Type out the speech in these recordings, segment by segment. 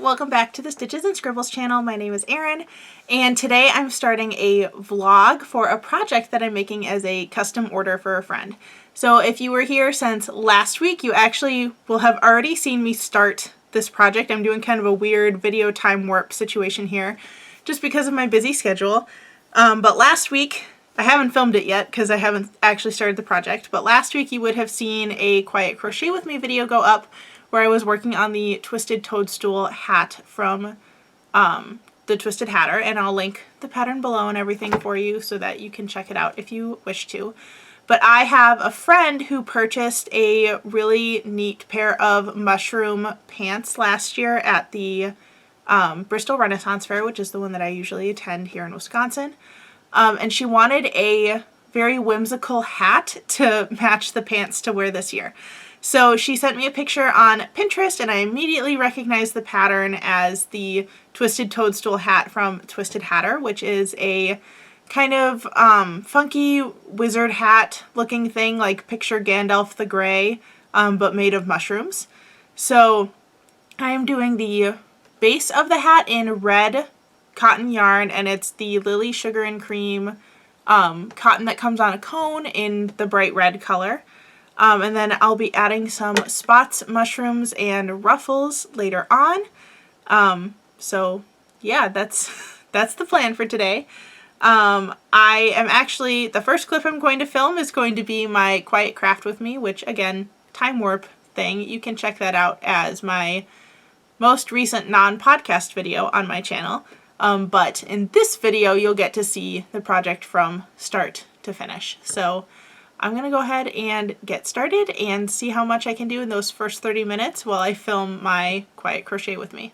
welcome back to the Stitches and Scribbles channel. My name is Erin, and today I'm starting a vlog for a project that I'm making as a custom order for a friend. So if you were here since last week, you actually will have already seen me start this project. I'm doing kind of a weird video time warp situation here just because of my busy schedule. But last week, I haven't filmed it yet because I haven't actually started the project, but last week you would have seen a Quiet Crochet With Me video go up where I was working on the Twisted Toadstool hat from the Twisted Hatter, and I'll link the pattern below and everything for you so that you can check it out if you wish to. But I have a friend who purchased a really neat pair of mushroom pants last year at the Bristol Renaissance Fair, which is the one that I usually attend here in Wisconsin. And she wanted a very whimsical hat to match the pants to wear this year. So she sent me a picture on Pinterest, and I immediately recognized the pattern as the Twisted Toadstool hat from Twisted Hatter, which is a kind of funky wizard hat looking thing, like picture Gandalf the Grey, but made of mushrooms. So I am doing the base of the hat in red cotton yarn, and it's the Lily Sugar and Cream cotton that comes on a cone in the bright red color. And then I'll be adding some spots, mushrooms, and ruffles later on. So yeah, that's the plan for today. I am actually, the first clip I'm going to film is going to be my Quiet Craft With Me, which again, time warp thing. You can check that out as my most recent non-podcast video on my channel. But in this video, you'll get to see the project from start to finish. So I'm going to go ahead and get started and see how much I can do in those first 30 minutes while I film my Quiet Crochet With Me.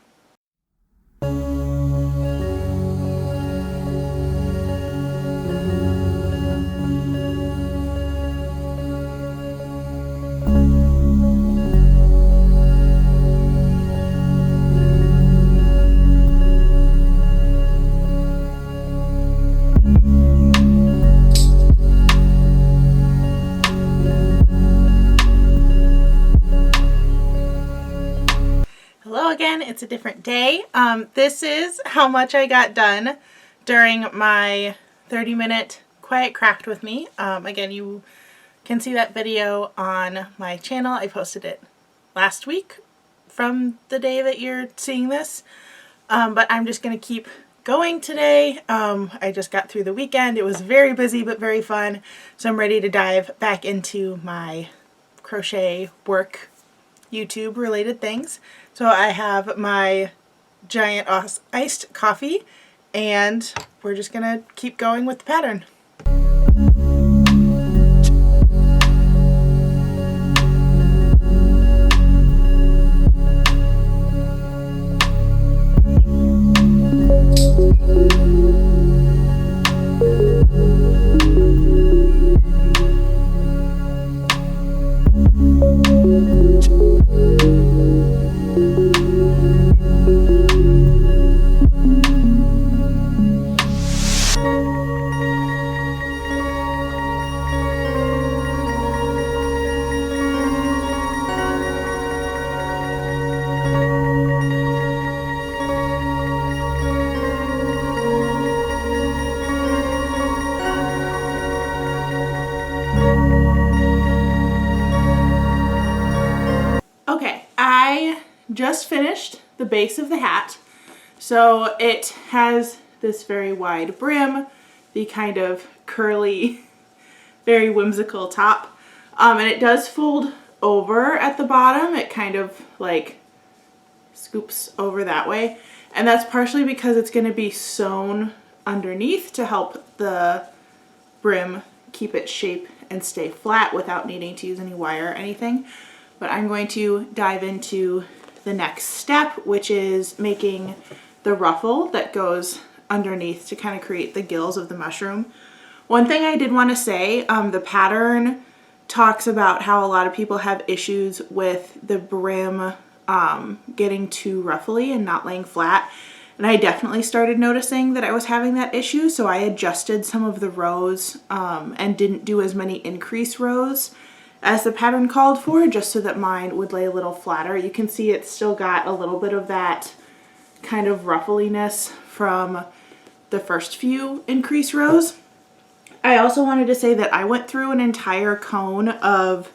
Again, it's a different day. This is how much I got done during my 30-minute Quiet Craft With Me. Again, you can see that video on my channel. I posted it last week from the day that you're seeing this. But I'm just going to keep going today. I just got through the weekend. It was very busy but very fun. So I'm ready to dive back into my crochet work, YouTube related things. So I have my giant iced coffee, and we're just gonna keep going with the pattern. I just finished the base of the hat. So it has this very wide brim, the kind of curly, very whimsical top. And it does fold over at the bottom. It kind of like scoops over that way. And that's partially because it's going to be sewn underneath to help the brim keep its shape and stay flat without needing to use any wire or anything. But I'm going to dive into the next step, which is making the ruffle that goes underneath to kind of create the gills of the mushroom. One thing I did want to say, the pattern talks about how a lot of people have issues with the brim getting too ruffly and not laying flat. And I definitely started noticing that I was having that issue, so I adjusted some of the rows and didn't do as many increase rows as the pattern called for, just so that mine would lay a little flatter. You can see it's still got a little bit of that kind of ruffliness from the first few increase rows. I also wanted to say that I went through an entire cone of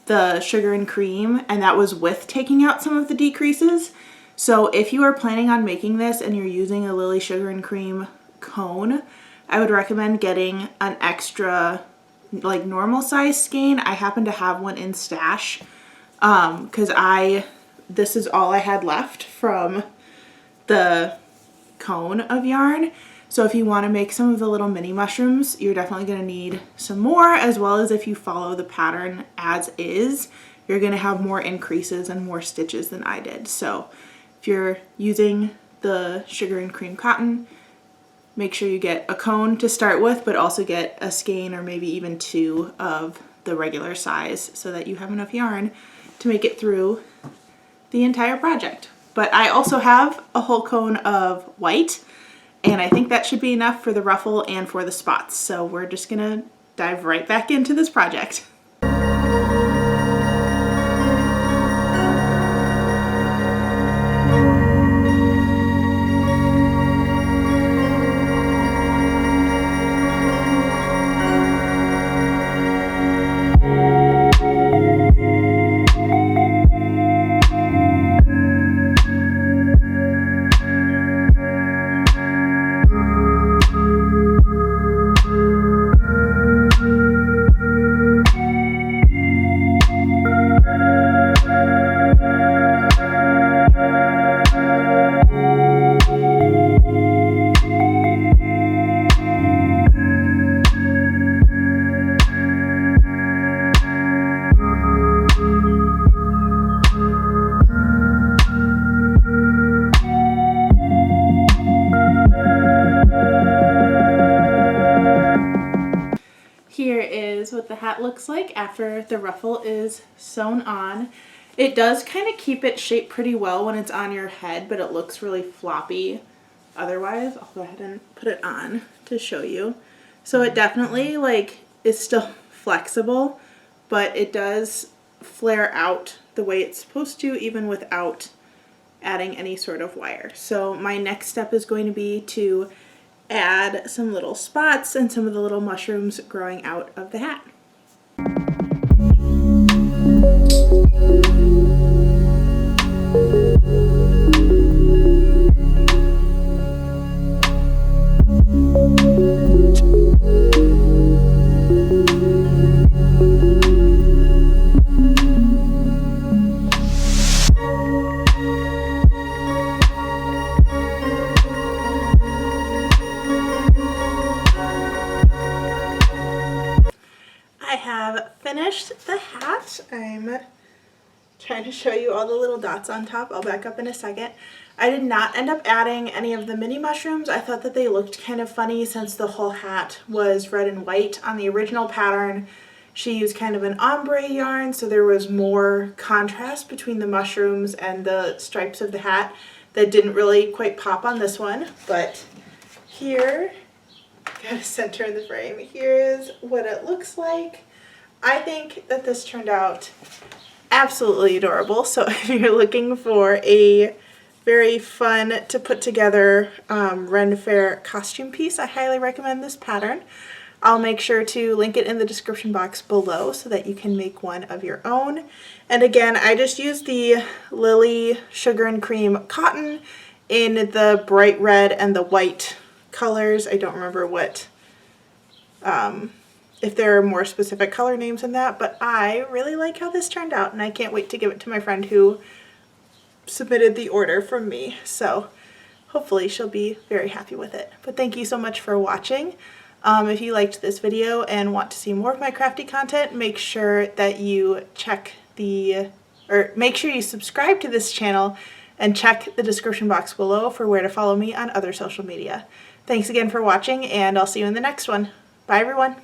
the sugar and cream, and that was with taking out some of the decreases. So if you are planning on making this and you're using a Lily sugar and cream cone, I would recommend getting an extra like normal size skein. I happen to have one in stash because this is all I had left from the cone of yarn. So if you want to make some of the little mini mushrooms, you're definitely going to need some more, as well as if you follow the pattern as is, you're going to have more increases and more stitches than I did. So if you're using the sugar and cream cotton, make sure you get a cone to start with, but also get a skein or maybe even two of the regular size so that you have enough yarn to make it through the entire project. But I also have a whole cone of white, and I think that should be enough for the ruffle and for the spots. So we're just gonna dive right back into this project. Here is what the hat looks like after the ruffle is sewn on. It does kind of keep it shaped pretty well when it's on your head, but it looks really floppy otherwise. I'll go ahead and put it on to show you. So it definitely like is still flexible, but it does flare out the way it's supposed to, even without adding any sort of wire. So my next step is going to be to add some little spots and some of the little mushrooms growing out of the hat. Finished the hat. I'm trying to show you all the little dots on top. I'll back up in a second. I did not end up adding any of the mini mushrooms. I thought that they looked kind of funny since the whole hat was red and white. On the original pattern, she used kind of an ombre yarn, so there was more contrast between the mushrooms and the stripes of the hat that didn't really quite pop on this one. But here, gotta center in the frame, here is what it looks like. I think that this turned out absolutely adorable. So if you're looking for a very fun to put together Ren Fair costume piece, I highly recommend this pattern. I'll make sure to link it in the description box below so that you can make one of your own. And again, I just used the Lily Sugar and Cream cotton in the bright red and the white colors. I don't remember what if there are more specific color names in that, but I really like how this turned out, and I can't wait to give it to my friend who submitted the order from me. So hopefully she'll be very happy with it. But thank you so much for watching. If you liked this video and want to see more of my crafty content, make sure that you make sure you subscribe to this channel and check the description box below for where to follow me on other social media. Thanks again for watching, and I'll see you in the next one. Bye everyone.